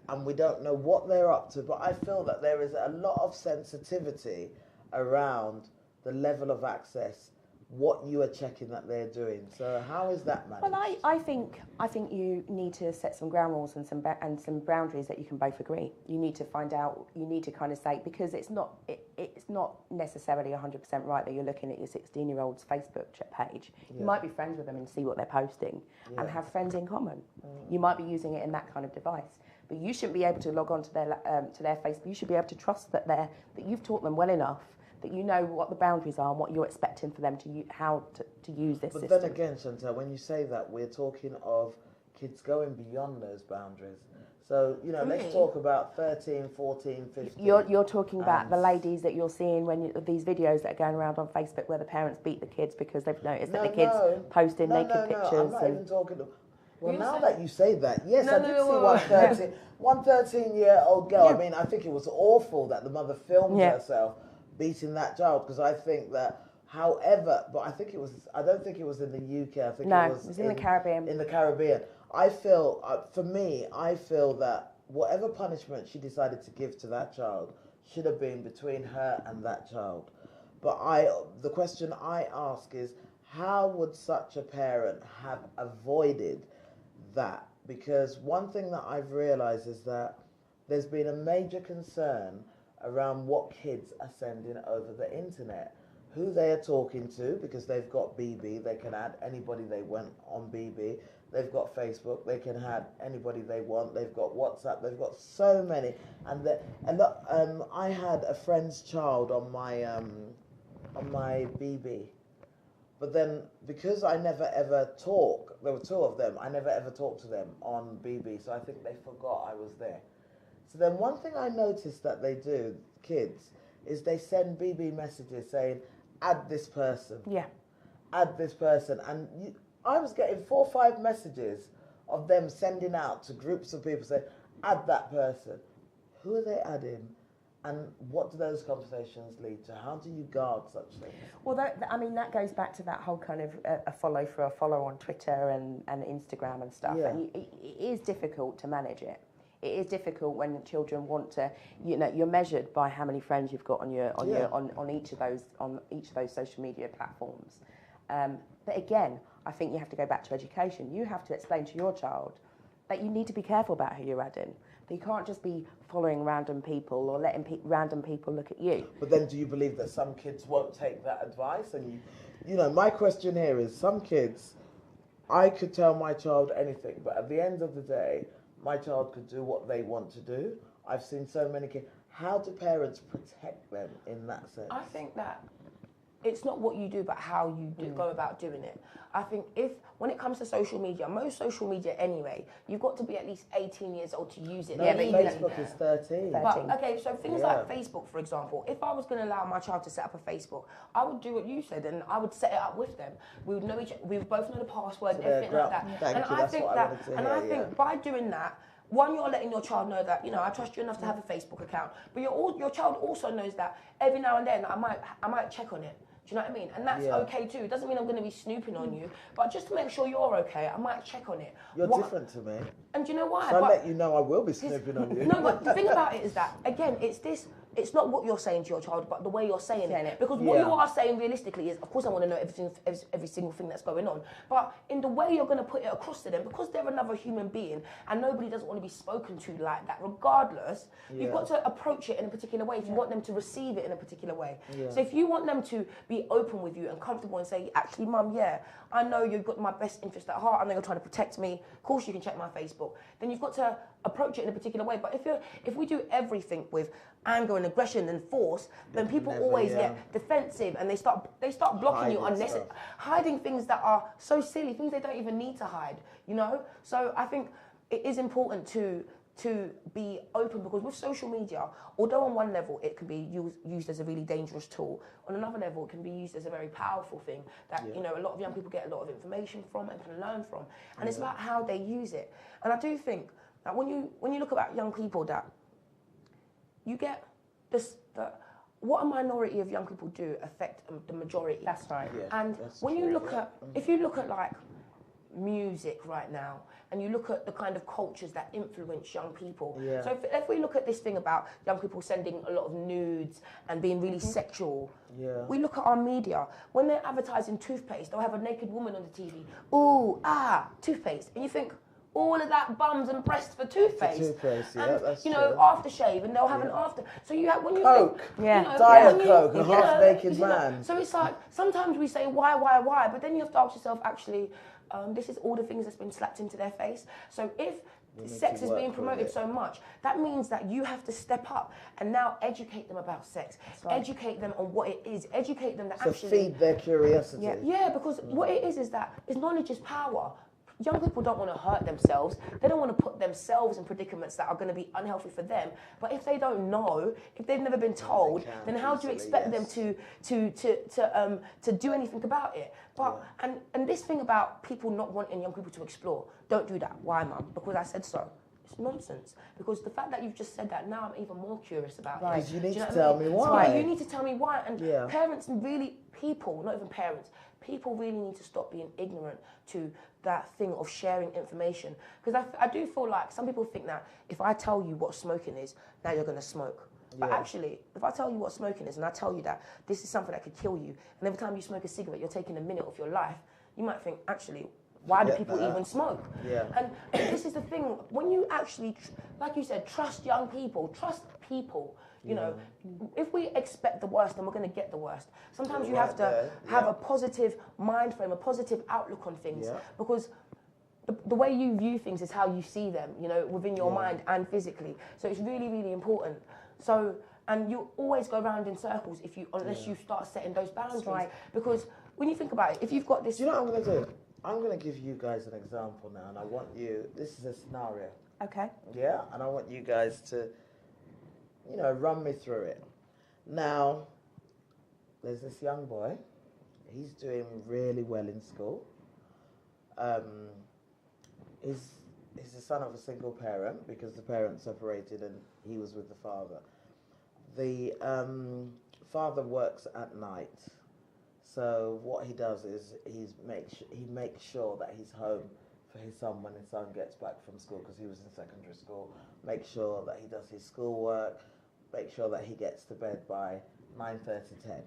and we don't know what they're up to. But I feel that there is a lot of sensitivity around the level of access, what you are checking that they're doing. So how is that managed? Well, I think you need to set some ground rules and some boundaries that you can both agree. You need to find out. You need to kind of say, because it's not necessarily 100% right that you're looking at your 16-year-old's Facebook page. You might be friends with them and see what they're posting and have friends in common. You might be using it in that kind of device. But you shouldn't be able to log on to their Facebook. You should be able to trust that you've taught them well enough that you know what the boundaries are and what you're expecting for them to how to use this system. But then again, Chantal, when you say that, we're talking of kids going beyond those boundaries. So, you know, let's talk about 13, 14, 15. You're talking about the ladies that you're seeing these videos that are going around on Facebook where the parents beat the kids because they've noticed that the kids posting naked pictures. I'm not even talking. Well, now that you say that, yes, I did see one 13-year-old girl. I mean, I think it was awful that the mother filmed herself beating that child, because I think that, however, but I don't think it was in the UK. I think it was in the Caribbean. In the Caribbean. I feel, for me, I feel that whatever punishment she decided to give to that child should have been between her and that child. But the question I ask is, how would such a parent have avoided that? Because one thing that I've realised is that there's been a major concern around what kids are sending over the internet, who they are talking to, because they've got BB, they can add anybody they want on BB. They've got Facebook, they can add anybody they want. They've got WhatsApp, they've got so many. And I had a friend's child on my BB. But then, because I never ever talk, there were two of them, I never ever talked to them on BB, so I think they forgot I was there. So then one thing I noticed that they do, kids, is they send BB messages saying, add this person. Yeah. Add this person. And I was getting 4 or 5 messages of them sending out to groups of people saying, add that person. Who are they adding? And what do those conversations lead to? How do you guard such things? Well, that goes back to that whole kind of a follow on Twitter and Instagram and stuff. Yeah. And it is difficult to manage it. It is difficult when children want to, you know, you're measured by how many friends you've got on each of those social media platforms. But again, I think you have to go back to education. You have to explain to your child that you need to be careful about who you're adding. That you can't just be following random people or letting random people look at you. But then, do you believe that some kids won't take that advice? And you know, my question here is, some kids, I could tell my child anything, but at the end of the day, my child could do what they want to do. I've seen so many kids. How do parents protect them in that sense? I think that it's not what you do, but how you go about doing it. I think when it comes to social media, most social media anyway, you've got to be at least 18 years old to use it. No, but Facebook is 13. But, okay, so things like Facebook, for example, if I was going to allow my child to set up a Facebook, I would do what you said, and I would set it up with them. We would know we would both know the password and everything like that. I think by doing that, one, you're letting your child know that, you know, I trust you enough to have a Facebook account. But your child also knows that every now and then I might check on it. Do you know what I mean? And that's okay too. It doesn't mean I'm going to be snooping on you, but just to make sure you're okay, I might check on it. You're different to me. And do you know why? So I let you know I will be snooping on you. No, but the thing about it is that, again, it's this it's not what you're saying to your child, but the way you're saying it. Because what Yeah. you are saying realistically is, of course, I want to know every single thing that's going on. But in the way you're going to put it across to them, because they're another human being and nobody doesn't want to be spoken to like that, regardless, you've got to approach it in a particular way if you want them to receive it in a particular way. Yeah. So if you want them to be open with you and comfortable and say, actually, Mum, I know you've got my best interest at heart. I know you're trying to protect me. Of course, you can check my Facebook. Then you've got to approach it in a particular way. But if we do everything with anger and aggression and force, then people always get defensive and they start blocking you unnecessarily, hiding things that are so silly, things they don't even need to hide. You know. So I think it is important to be open, because with social media, although on one level it can be used as a really dangerous tool, on another level it can be used as a very powerful thing that you know, a lot of young people get a lot of information from and can learn from, and it's about how they use it. And I do think that when you look at young people, that you get this, that what a minority of young people do affect the majority. That's right. Yeah, And that's when you true, look at, if you look at like music right now, and you look at the kind of cultures that influence young people. Yeah. So if we look at this thing about young people sending a lot of nudes and being really sexual, we look at our media. When they're advertising toothpaste, they'll have a naked woman on the TV. Ooh, toothpaste. And you think, all of that bums and breasts for toothpaste. And, that's you know, aftershave, and they'll have an after. So you have, when you Coke. think, you know, Diet when Coke, a you know, half-naked you know, man. So it's like, sometimes we say, why? But then you have to ask yourself, actually, this is all the things that's been slapped into their face. So if sex is being promoted so much, that means that you have to step up and now educate them about sex, educate them on what it is, educate them that So actually feed their curiosity. Yeah, because what it is that knowledge is power. Young people don't want to hurt themselves. They don't want to put themselves in predicaments that are going to be unhealthy for them. But if they don't know, if they've never been told, then how do you expect them to do anything about it? But and this thing about people not wanting young people to explore, don't do that. Why, Mum? Because I said so. It's nonsense. Because the fact that you've just said that, now I'm even more curious about it. Because you need to know tell what I me mean? why. So you need to tell me why. And parents really, people, not even parents, people really need to stop being ignorant to that thing of sharing information. Because I do feel like some people think that if I tell you what smoking is, now you're going to smoke. But actually, if I tell you what smoking is and I tell you that this is something that could kill you, and every time you smoke a cigarette, you're taking a minute of your life, you might think, actually, why do people even smoke? And this is the thing, when you actually, like you said, trust young people, trust people. You know, if we expect the worst, then we're going to get the worst. Sometimes you have to have a positive mind frame, a positive outlook on things, because the way you view things is how you see them, you know, within your mind and physically. So it's really, really important. So, and you always go around in circles unless you start setting those boundaries. Right. Because when you think about it, if you've got this... Do you know what I'm going to do? I'm going to give you guys an example now, and I want you... This is a scenario. Okay. Yeah? And I want you guys to, you know, run me through it. Now, there's this young boy. He's doing really well in school. He's the son of a single parent because the parents separated and he was with the father. The father works at night. So what he does is he makes sure that he's home for his son when his son gets back from school, because he was in secondary school. Make sure that he does his schoolwork. Make sure that he gets to bed by 9:30, 10,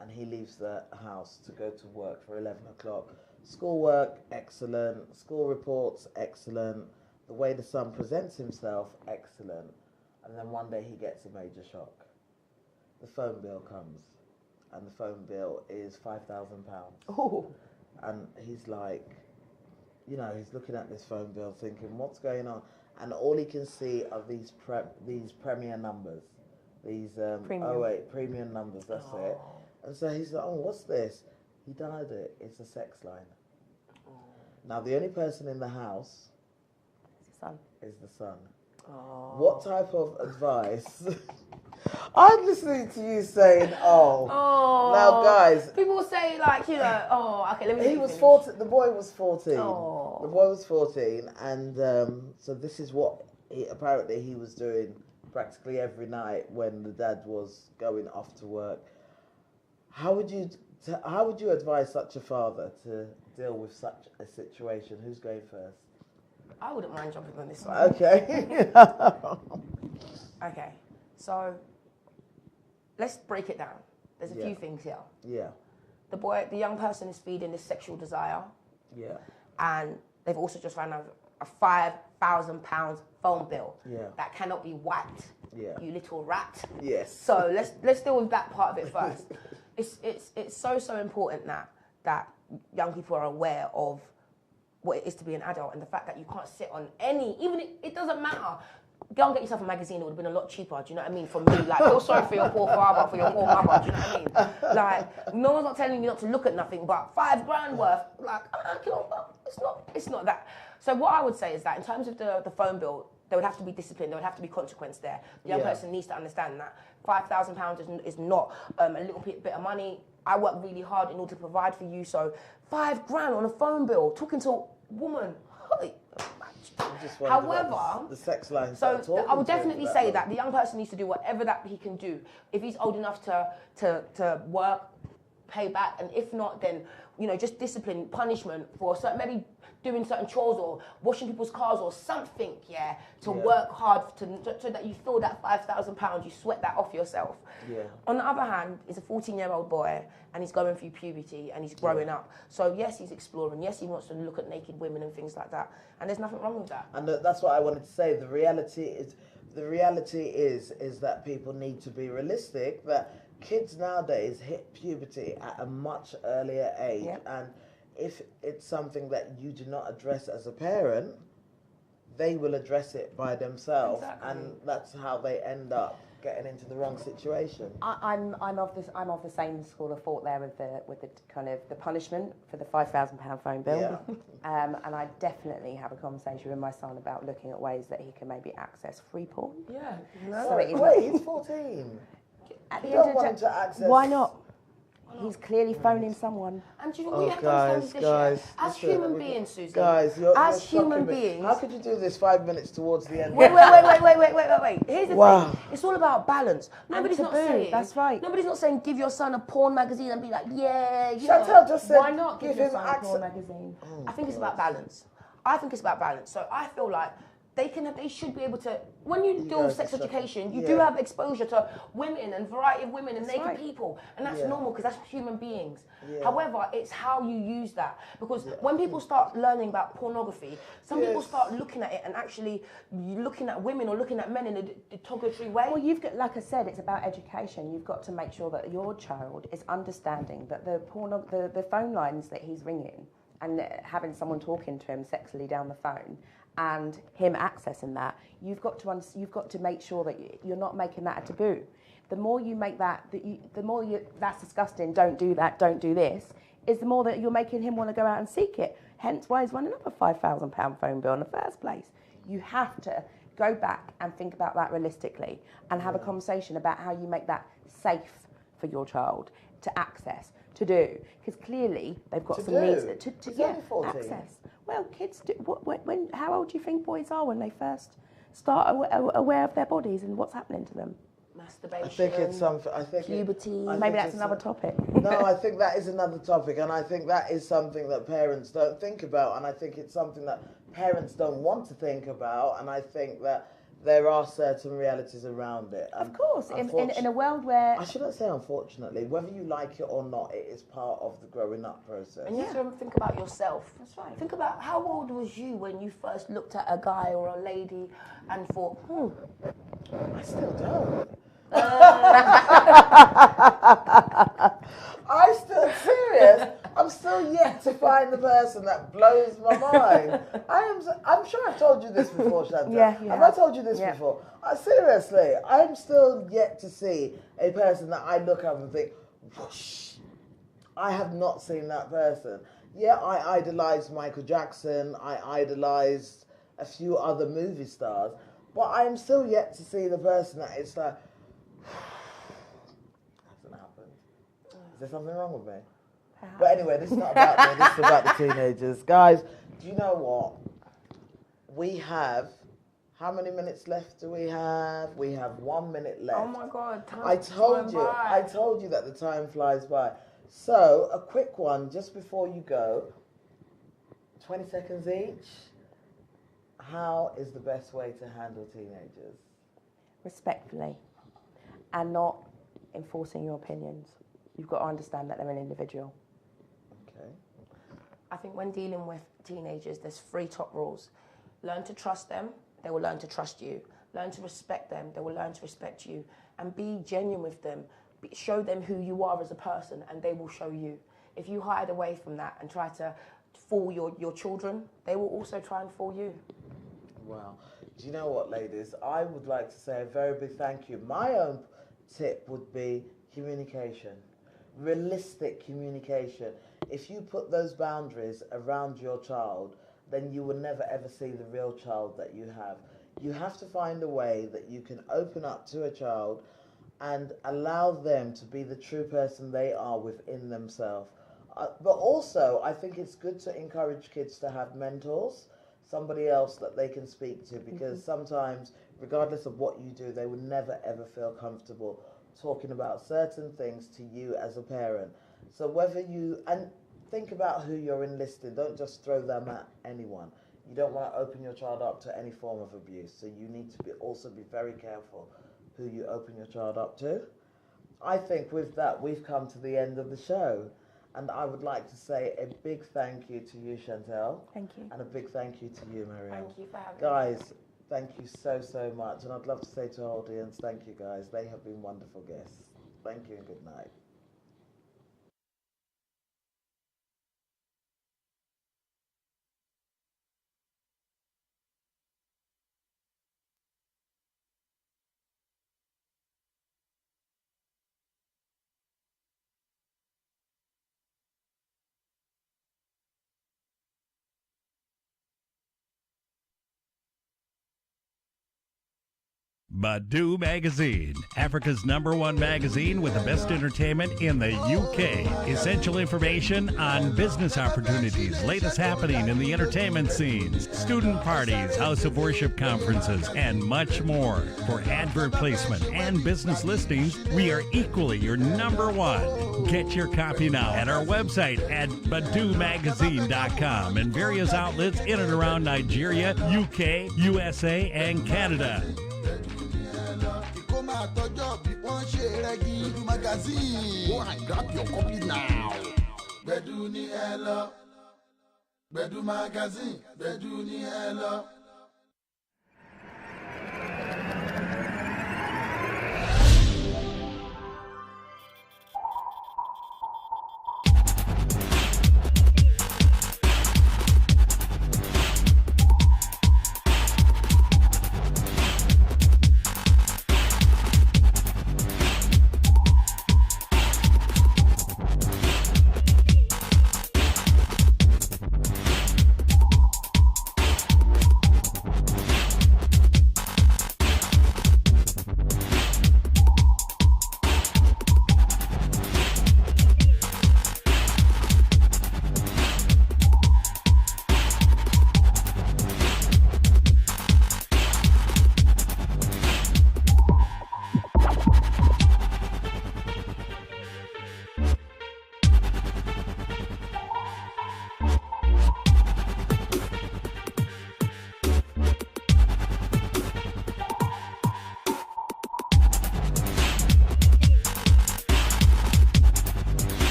and he leaves the house to go to work for 11 o'clock. Schoolwork, excellent. School reports, excellent. The way the son presents himself, excellent. And then one day he gets a major shock. The phone bill comes, and the phone bill is £5,000. Oh. And he's like, you know, he's looking at this phone bill thinking, what's going on? And all he can see are these premier numbers, these premium numbers, that's it. And so he's like, oh, what's this? He dialed it. It's a sex line. Now, the only person in the house is the son. What type of advice? I'm listening to you saying, now guys. People say, like, you know, okay, let me... He was 14, the boy was 14. Oh. The boy was 14, and so this is what apparently he was doing practically every night when the dad was going off to work. How would you advise such a father to deal with such a situation? Who's going first? I wouldn't mind jumping on this one. Okay. Okay, so let's break it down. There's a few things here. Yeah. The young person is feeding this sexual desire, Yeah. and they've also just found out a £5,000 phone bill that cannot be wiped. Yeah. You little rat. Yes. So let's deal with that part of it first. It's so important that young people are aware of what it is to be an adult, and the fact that you can't sit on it doesn't matter. Go and get yourself a magazine. It would have been a lot cheaper. Do you know what I mean? From me, like, feel sorry for your poor father, for your poor mother. Do you know what I mean? Like, no one's not telling you not to look at nothing, but £5,000 worth. Like, it's not that. So what I would say is that in terms of the phone bill, there would have to be discipline. There would have to be consequence there. The young person needs to understand that £5,000 is not a little bit of money. I work really hard in order to provide for you. So £5,000 on a phone bill, talking to a woman. However, the sex line. So I would definitely say that the young person needs to do whatever that he can do. If he's old enough to work, pay back, and if not, then just discipline, punishment for maybe doing certain chores or washing people's cars or something, to work hard so that you feel that £5,000, you sweat that off yourself. Yeah. On the other hand, he's a 14-year-old boy and he's going through puberty and he's growing up. So yes, he's exploring. Yes, he wants to look at naked women and things like that. And there's nothing wrong with that. And that's what I wanted to say. The reality is that people need to be realistic. That kids nowadays hit puberty at a much earlier age, and if it's something that you do not address as a parent, they will address it by themselves, and that's how they end up getting into the wrong situation. I'm of the same school of thought there with the kind of the punishment for the £5,000 phone bill, and I definitely have a conversation with my son about looking at ways that he can maybe access free porn. Yeah, Wait, he's 14. At the You end don't of want the him to access. why not? He's clearly phoning someone. And do you know what you have to understand with this? As human beings, Susie. Guys, you're human shocking me. beings. How could you do this 5 minutes towards the end? Wait. Here's the thing. It's all about balance. Nobody's not saying. That's right. Nobody's not saying give your son a porn magazine and be like, Chantal just said, why not give him your son a access? porn magazine? I think it's about balance. So I feel like they should be able to, when you do sex education, you do have exposure to women and variety of women and naked people, and that's normal because that's human beings. However, it's how you use that, because when people start learning about pornography, some people start looking at it and actually looking at women or looking at men in a derogatory way. Well, you've got, like I said, it's about education. You've got to make sure that your child is understanding that the phone lines that he's ringing and having someone talking to him sexually down the phone, and him accessing that, you've got to make sure that you're not making that a taboo. The more you make that, that's disgusting, don't do that, don't do this, is the more that you're making him want to go out and seek it. Hence why he's running up a £5,000 phone bill in the first place. You have to go back and think about that realistically and have a conversation about how you make that safe for your child to access, to do, because clearly they've got some needs to access. Well, kids do. How old do you think boys are when they first start aware of their bodies and what's happening to them? Masturbation. I think it's something. Puberty. Maybe that's another topic. No, I think that is another topic, and I think that is something that parents don't think about, and I think it's something that parents don't want to think about, and I think that there are certain realities around it. Of course, in a world where... I shouldn't say unfortunately, whether you like it or not, it is part of the growing up process. And you have to think about yourself. That's right. Think about how old was you when you first looked at a guy or a lady and thought, I still don't. I'm still serious. I'm still yet to find the person that blows my mind. I'm sure I've told you this before, Chantal. Have I told you this before? Seriously, I'm still yet to see a person that I look up and think, whoosh, I have not seen that person. Yeah, I idolized Michael Jackson. I idolized a few other movie stars. But I'm still yet to see the person that it's like, hasn't happened. Is there something wrong with me? Perhaps. But anyway, this is not about me, this is about the teenagers. Guys, do you know what? We have, how many minutes left do we have? We have 1 minute left. oh my God, I told you that the time flies by. So, a quick one just before you go. 20 seconds each. How is the best way to handle teenagers? Respectfully, and not enforcing your opinions. You've got to understand that they're an individual. Okay. I think when dealing with teenagers, there's 3 top rules. Learn to trust them, they will learn to trust you. Learn to respect them, they will learn to respect you. And be genuine with them. Show them who you are as a person, and they will show you. If you hide away from that and try to fool your children, they will also try and fool you. Wow. Do you know what, ladies? I would like to say a very big thank you. My own tip would be communication. Realistic communication. If you put those boundaries around your child, then you will never ever see the real child that you have. You have to find a way that you can open up to a child and allow them to be the true person they are within themselves. But also, I think it's good to encourage kids to have mentors, somebody else that they can speak to, because sometimes, regardless of what you do, they will never ever feel comfortable talking about certain things to you as a parent. So whether you, and think about who you're enlisting, don't just throw them at anyone. You don't want to open your child up to any form of abuse, so you need to also be very careful who you open your child up to. I think with that, we've come to the end of the show. And I would like to say a big thank you to you, Chantel. Thank you. And a big thank you to you, Marianne. Thank you for having me. Guys, thank you so, so much. And I'd love to say to our audience, thank you, guys. They have been wonderful guests. Thank you and good night. Badu Magazine, Africa's #1 magazine with the best entertainment in the UK. Essential information on business opportunities, latest happening in the entertainment scenes, student parties, house of worship conferences, and much more. For advert placement and business listings, we are equally your #1. Get your copy now at our website at badumagazine.com and various outlets in and around Nigeria, UK, USA, and Canada. Magazine. Go and grab your copy now. Bedu ni hello. Bedu magazine. Bedu ni hello.